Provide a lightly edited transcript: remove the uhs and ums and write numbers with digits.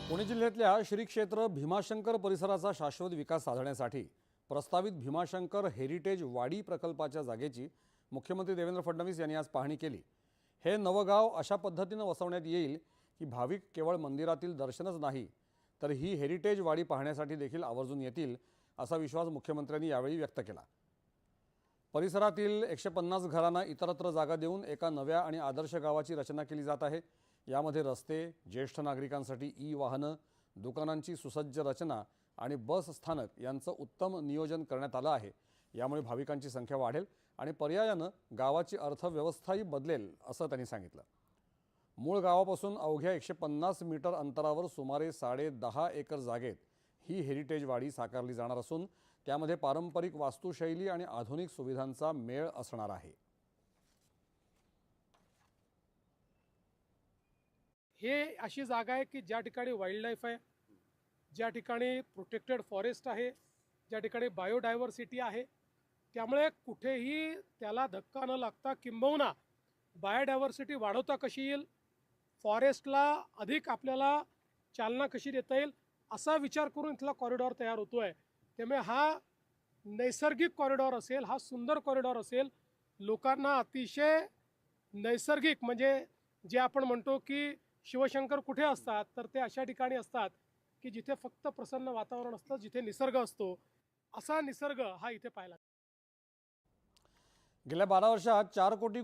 पुणे जिल्ह्यातल्या श्री क्षेत्र भीमाशंकर परिसराचा शाश्वत विकास साधण्यासाठी प्रस्तावित भीमाशंकर हेरिटेज वाडी प्रकल्पाच्या जागेची मुख्यमंत्री देवेंद्र फडणवीस यांनी आज पाहणी केली। हे नवं गाव अशा पद्धतीने वसवण्यात येईल की भाविक केवळ मंदिरातील दर्शनच नाही तर ही हेरिटेज वाडी पाहण्यासाठी देखील आवर्जून येतील असा विश्वास मुख्यमंत्र्यांनी यावेळी व्यक्त केला। परिसरातील 150 घरांना इतरत्र जागा देऊन एका नव्या आणि आदर्श गावाची रचना केली जात आहे। यामध्ये रस्ते, ज्येष्ठ नागरिकांसाठी वाहनं, दुकानांची सुसज्ज रचना आणि बस स्थानक यांचं उत्तम नियोजन करण्यात आलं आहे। यामुळे भाविकांची संख्या वाढेल आणि पर्यायानं गावाची अर्थव्यवस्थाही बदलेल असं त्यांनी सांगितलं। मूळ गावापासून अवघ्या 150 मीटर अंतरावर सुमारे 10.5 एकर जागेत ही हेरिटेज वाडी साकारली जाणार असून त्यामध्ये पारंपरिक वास्तुशैली आणि आधुनिक सुविधांचा मेळ असणार आहे। हे अशी जागा आहे की ज्या ठिकाणी वाईल्ड लाईफ आहे, ज्या ठिकाणी प्रोटेक्टेड फॉरेस्ट आहे, ज्या ठिकाणी बायोडायव्हर्सिटी आहे, त्यामुळे कुठेही त्याला धक्का न लागता किंबहुना बायोडायव्हर्सिटी वाढवता कशी येईल, फॉरेस्टला अधिक आपल्याला चालना कशी देता येईल असा विचार करून इथला कॉरिडॉर तयार होतो आहे। त्यामुळे हा नैसर्गिक कॉरिडॉर असेल, हा सुंदर कॉरिडॉर असेल, लोकांना अतिशय नैसर्गिक म्हणजे जे आपण म्हणतो की शिवशंकर कुठे असतात तर ते अशा ठिकाणी असतात की जिथे फक्त प्रसन्न वातावरण असतं, जिथे निसर्ग असतो, असा निसर्ग हा इथे पाहायला। गेल्या 12 वर्षात 4 कोटी